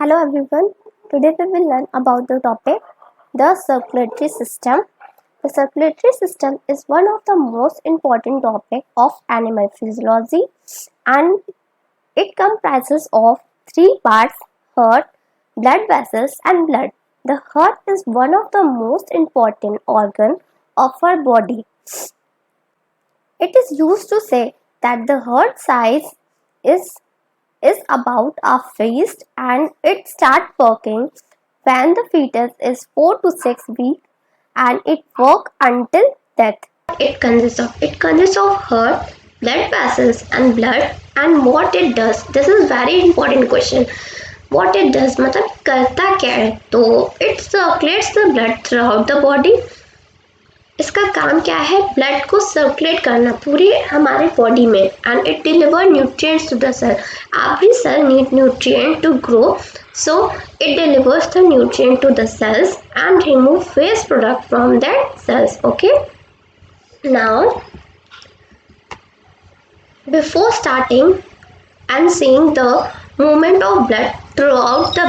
Hello everyone. Today we will learn about the topic the circulatory system. The circulatory system is one of the most important topics of animal physiology and it comprises of three parts: heart, blood vessels and blood. The heart is one of the most important organ of our body. It is used to say that the heart size is about a fist and it starts working when the fetus is 4 to 6 weeks and it works until death. It consists of heart, blood vessels and blood, and what it does. This is very important question. What it does मतलब करता क्या है? तो it circulates the blood throughout the body. इसका काम क्या है? Blood को सर्कुलेट करना पूरी हमारे बॉडी में and it deliver nutrients to the cell. Every cell need nutrient to grow, so it delivers the nutrient to the cells and remove waste product from that cells. Okay, now before starting and seeing the movement of blood throughout the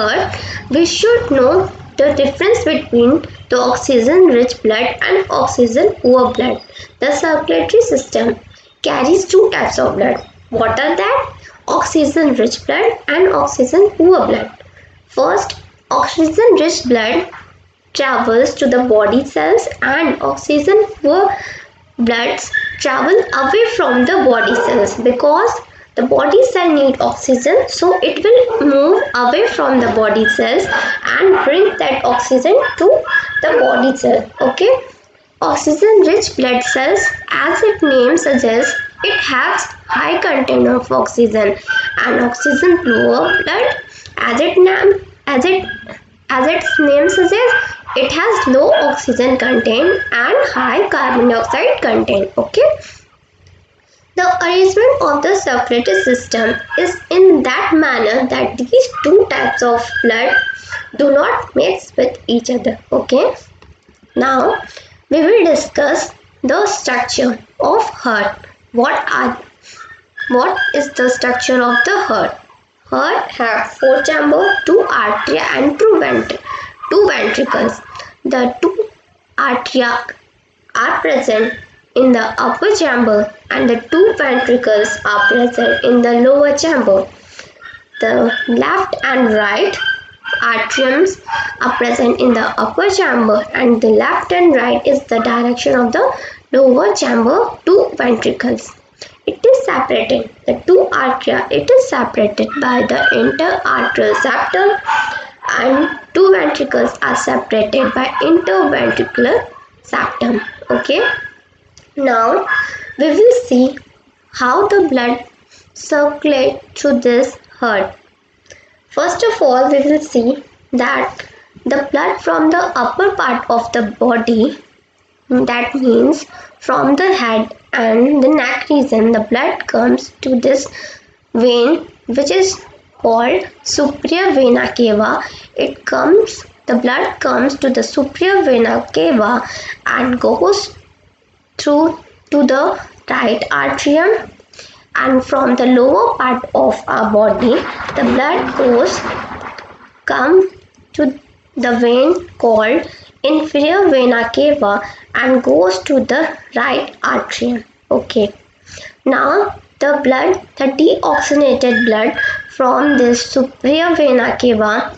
heart, we should know the difference between the oxygen rich blood and oxygen poor blood. The circulatory system carries two types of blood. What are that? Oxygen rich blood and oxygen poor blood. First, oxygen rich blood travels to the body cells and oxygen poor bloods travel away from the body cells because the body cell need oxygen, so it will move away from the body cells and bring that oxygen to the body cell. Okay, oxygen rich blood cells, as its name suggests, it has high content of oxygen, and oxygen poor blood, as its name suggests, it has low oxygen content and high carbon dioxide content. Okay, the arrangement of the circulatory system is in that manner that these two types of blood do not mix with each other. Okay, now we will discuss the structure of heart. What is the structure of the heart? Heart has four chambers, two arteria and two ventricles. The two arteria are present in the upper chamber and the two ventricles are present in the lower chamber. The left and right atriums are present in the upper chamber and the left and right is the direction of the lower chamber, two ventricles. It is separated, the two arteria, it is separated by the interarterial septum and two ventricles are separated by interventricular septum. Okay, now we will see how the blood circulates through this heart. First of all, we will see that the blood from the upper part of the body, that means from the head and the neck region, the blood comes to this vein which is called superior vena cava. The blood comes to the superior vena cava and goes through to the right atrium, and from the lower part of our body the blood come to the vein called inferior vena cava and goes to the right atrium. Okay, now the deoxygenated blood from this superior vena cava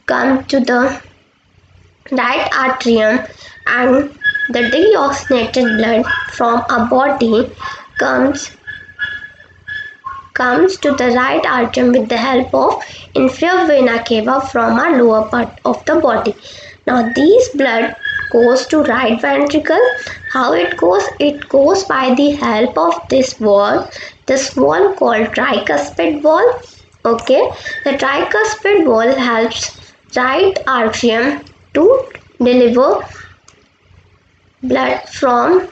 come to the right atrium, and the deoxygenated blood from our body comes to the right atrium with the help of inferior vena cava from our lower part of the body. Now these blood goes to right ventricle. How it goes? It goes by the help of this wall called tricuspid wall. Okay, the tricuspid wall helps right atrium to deliver blood from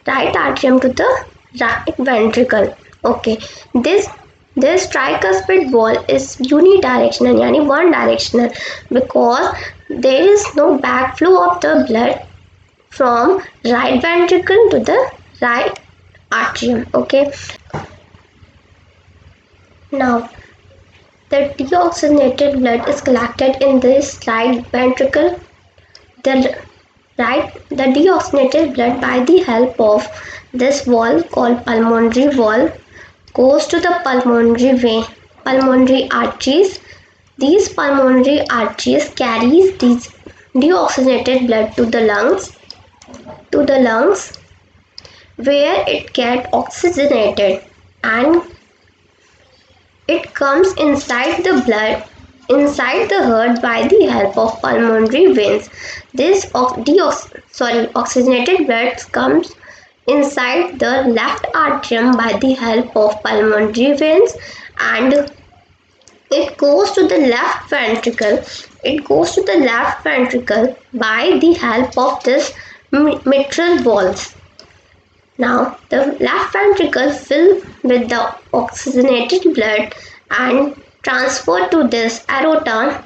right atrium to the right ventricle. Okay, this tricuspid wall is unidirectional, yani one directional, because there is no backflow of the blood from right ventricle to the right atrium. Okay, now The deoxygenated blood is collected in this right ventricle. The deoxygenated blood, by the help of this valve called pulmonary valve, goes to the pulmonary arteries. These pulmonary arteries carries these deoxygenated blood to the lungs, where it gets oxygenated and it comes inside the heart by the help of pulmonary veins. This oxygenated blood comes inside the left atrium by the help of pulmonary veins, and it goes to the left ventricle. By the help of this mitral valve. Now the left ventricle fills with the oxygenated blood and transferred to this aorta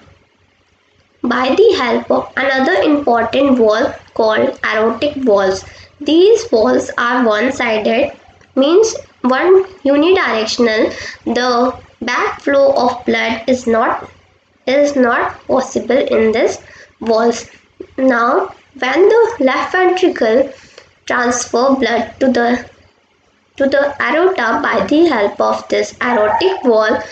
by the help of another important valve called aortic valves. These valves are one-sided, means one unidirectional. The backflow of blood is not possible in this valves. Now when the left ventricle transfer blood to the aorta by the help of this aortic valve,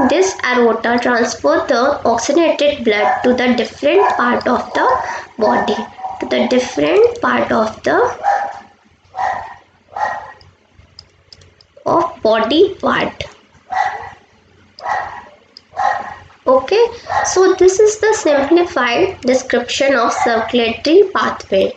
this aorta transfer the oxygenated blood to the different part of the body, body part. Okay, so this is the simplified description of circulatory pathway.